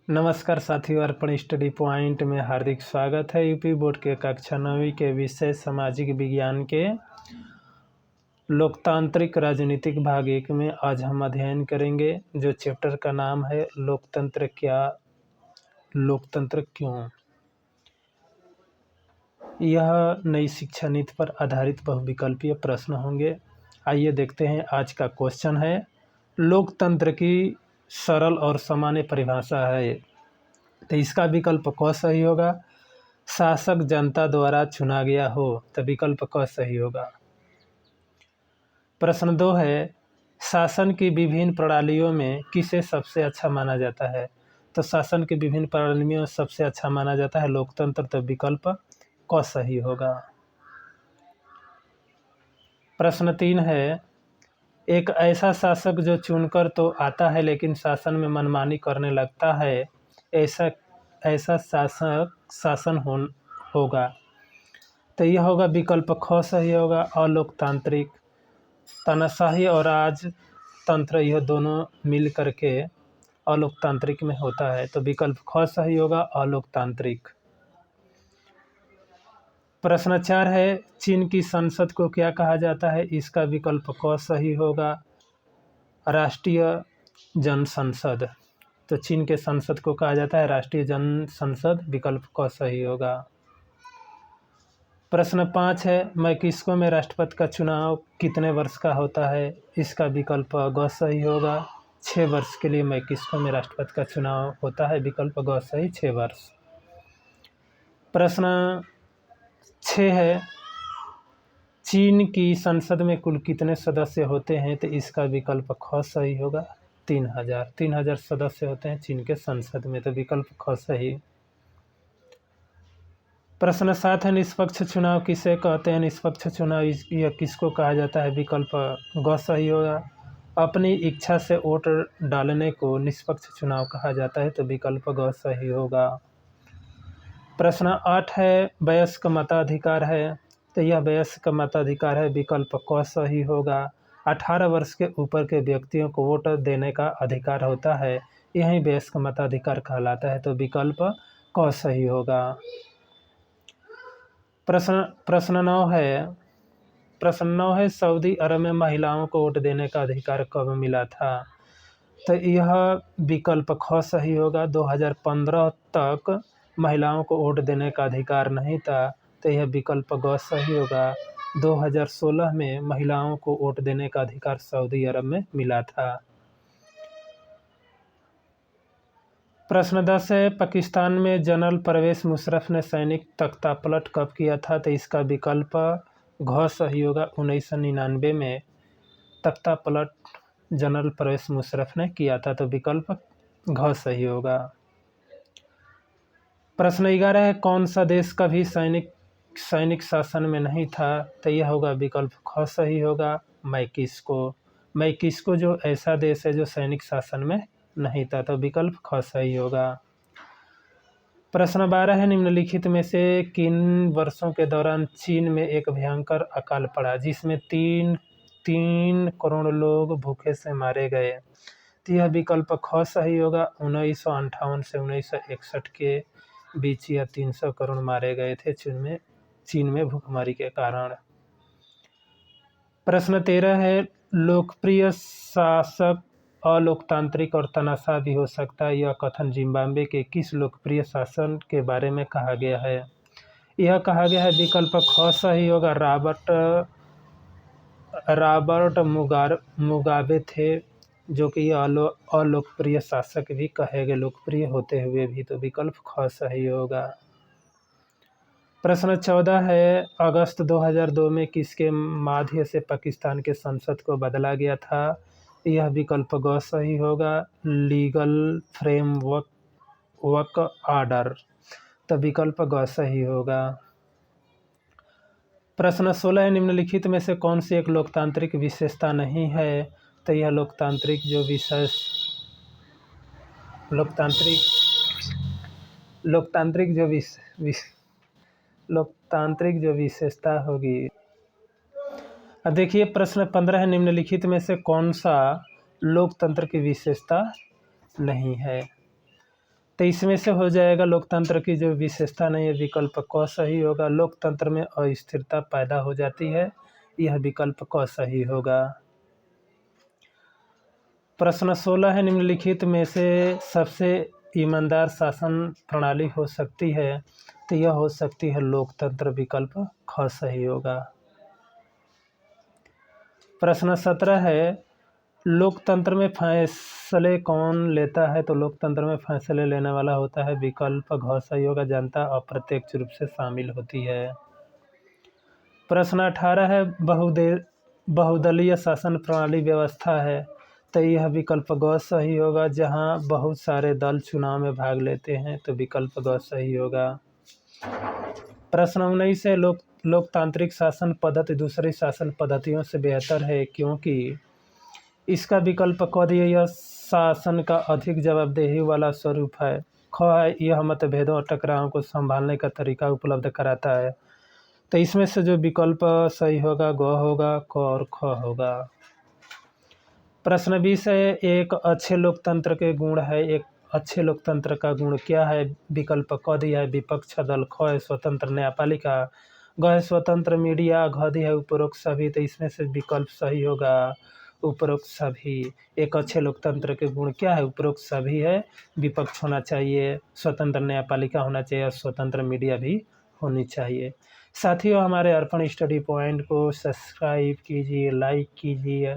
नमस्कार साथियों, अर्पण study point में हार्दिक स्वागत है। यूपी बोर्ड के कक्षा 9वीं के विषय सामाजिक विज्ञान के लोकतांत्रिक राजनीतिक भाग 1 में आज हम अध्ययन करेंगे जो चैप्टर का नाम है लोकतंत्र क्यों। यह नई शिक्षा नीति पर आधारित बहुविकल्पीय प्रश्न होंगे। आइए देखते हैं। आज का क्वेश्चन है, लोकतंत्र की सरल और सामान्य परिभाषा है। तो इसका विकल्प क सही होगा। शासक जनता द्वारा चुना गया हो, तो विकल्प क सही होगा। प्रश्न 2 है, शासन की विभिन्न प्रणालियों में किसे सबसे अच्छा माना जाता है। तो शासन की विभिन्न प्रणालियों में सबसे अच्छा माना जाता है लोकतंत्र, तो विकल्प क सही होगा। प्रश्न 3 है, एक ऐसा शासक जो चुनकर तो आता है लेकिन शासन में मनमानी करने लगता है, ऐसा शासन होगा। तो यह होगा विकल्प ख सही होगा। अलोकतांत्रिक, तानाशाही और राजतंत्र यह दोनों मिल करके अलोकतांत्रिक में होता है, तो विकल्प ख सही होगा, अलोकतांत्रिक। प्रश्न 4 है, चीन की संसद को क्या कहा जाता है। इसका विकल्प क सही होगा, राष्ट्रीय जनसंसद। तो चीन के संसद को कहा जाता है राष्ट्रीय जनसंसद, विकल्प क सही होगा। प्रश्न 5 है, मैक्सिको में राष्ट्रपति का चुनाव कितने वर्ष का होता है। इसका विकल्प ग सही होगा। 6 वर्ष के लिए मैक्सिको में राष्ट्रपति का चुनाव होता है, विकल्प ग सही, 6 वर्ष। प्रश्न 6 है, चीन की संसद में कुल कितने सदस्य होते हैं। तो इसका विकल्प ख सही होगा, 3000 सदस्य होते हैं चीन के संसद में, तो विकल्प ख सही। प्रश्न 7 है, निष्पक्ष चुनाव किसे कहते हैं। निष्पक्ष चुनाव यह किसको कहा जाता है, विकल्प ग सही होगा। अपनी इच्छा से वोट डालने को निष्पक्ष चुनाव कहा जाता है, तो विकल्प ग सही होगा। प्रश्न 8 है, वयस्क मताधिकार है। तो यह वयस्क मताधिकार है, विकल्प क सही होगा। 18 वर्ष के ऊपर के व्यक्तियों को वोट देने का अधिकार होता है, यही वयस्क मताधिकार कहलाता है, तो विकल्प क सही होगा। प्रश्न 9 है, सऊदी अरब में महिलाओं को वोट देने का अधिकार कब मिला था। तो यह विकल्प ख सही होगा। 2015 तक महिलाओं को वोट देने का अधिकार नहीं था, तो यह विकल्प ग सही होगा। 2016 में महिलाओं को वोट देने का अधिकार सऊदी अरब में मिला था। प्रश्न 10 है, पाकिस्तान में जनरल परवेज मुशर्रफ ने सैनिक तख्तापलट कब किया था। तो इसका विकल्प घ सही होगा। 1999 में तख्तापलट जनरल परवेज मुशर्रफ ने किया था, तो विकल्प घ सही होगा। प्रश्न 11 है, कौन सा देश कभी सैनिक शासन में नहीं था। तो यह होगा विकल्प ख सही होगा, मैक्सिको जो ऐसा देश है जो सैनिक शासन में नहीं था, तो विकल्प ख सही होगा। प्रश्न 12 है, निम्नलिखित में से किन वर्षों के दौरान चीन में एक भयंकर अकाल पड़ा जिसमें 3 करोड़ लोग भूखे से मारे गए। तो यह विकल्प ख सही होगा। 1958 से 1961 के बीच यह 300 करोड़ मारे गए थे चीन में भूखमरी के कारण। प्रश्न 13 है, लोकप्रिय शासक अलोकतांत्रिक और तानाशाह भी हो सकता है। यह कथन जिम्बाब्वे के किस लोकप्रिय शासन के बारे में कहा गया है। यह कहा गया है, विकल्प ख सही होगा। रॉबर्ट मुगाबे थे, जो कि अलोकप्रिय शासक भी कहे गए, लोकप्रिय होते हुए भी, तो विकल्प ख सही होगा। प्रश्न 14 है, अगस्त 2002 में किसके माध्यम से पाकिस्तान के संसद को बदला गया था। यह विकल्प ग सही होगा, लीगल फ्रेमवर्क ऑर्डर, तो विकल्प ग सही होगा। प्रश्न 16 है, निम्नलिखित में से कौन सी एक लोकतांत्रिक विशेषता नहीं है। तो यह लोकतांत्रिक जो विशेषता होगी। अब देखिए प्रश्न 15 है, निम्नलिखित में से कौन सा लोकतंत्र की विशेषता नहीं है। तो इसमें से हो जाएगा लोकतंत्र की जो विशेषता नहीं है, विकल्प क सही होगा। लोकतंत्र में अस्थिरता पैदा हो जाती है, यह विकल्प क सही होगा। प्रश्न 16 है, निम्नलिखित में से सबसे ईमानदार शासन प्रणाली हो सकती है, तो यह हो सकती है लोकतंत्र, विकल्प ख सही होगा। प्रश्न 17 है, लोकतंत्र में फैसले कौन लेता है, तो लोकतंत्र में फैसले लेने वाला होता है, विकल्प घ सही होगा, जनता अप्रत्यक्ष रूप से शामिल होती है। प्रश्न 18 है, बहुदलीय शासन प्रणाली व्यवस्था है, तो यह विकल्प ग सही होगा, जहां बहुत सारे दल चुनाव में भाग लेते हैं, तो विकल्प ग सही होगा। प्रश्न 19 है, लोकतांत्रिक शासन पद्धति दूसरी शासन पद्धतियों से बेहतर है, क्योंकि इसका विकल्प क दिए, यह शासन का अधिक जवाबदेही वाला स्वरूप है। ख है, यह मतभेदों और टकरावों को संभालने का तरीका उपलब्ध कराता है, तो इसमें से जो विकल्प सही होगा ग होगा, क और ख होगा। प्रश्न 20 है, एक अच्छे लोकतंत्र के गुण है, एक अच्छे लोकतंत्र का गुण क्या है, विकल्प क दिया है विपक्ष दल, ख है स्वतंत्र न्यायपालिका, ग है स्वतंत्र मीडिया, घ दिया है उपरोक्त सभी, तो इसमें से विकल्प सही होगा उपरोक्त सभी। एक अच्छे लोकतंत्र के गुण क्या है, उपरोक्त सभी है, विपक्ष होना चाहिए, स्वतंत्र न्यायपालिका होना चाहिए और स्वतंत्र मीडिया भी होनी चाहिए। साथियों, हमारे अर्पण स्टडी पॉइंट को सब्सक्राइब कीजिए, लाइक कीजिए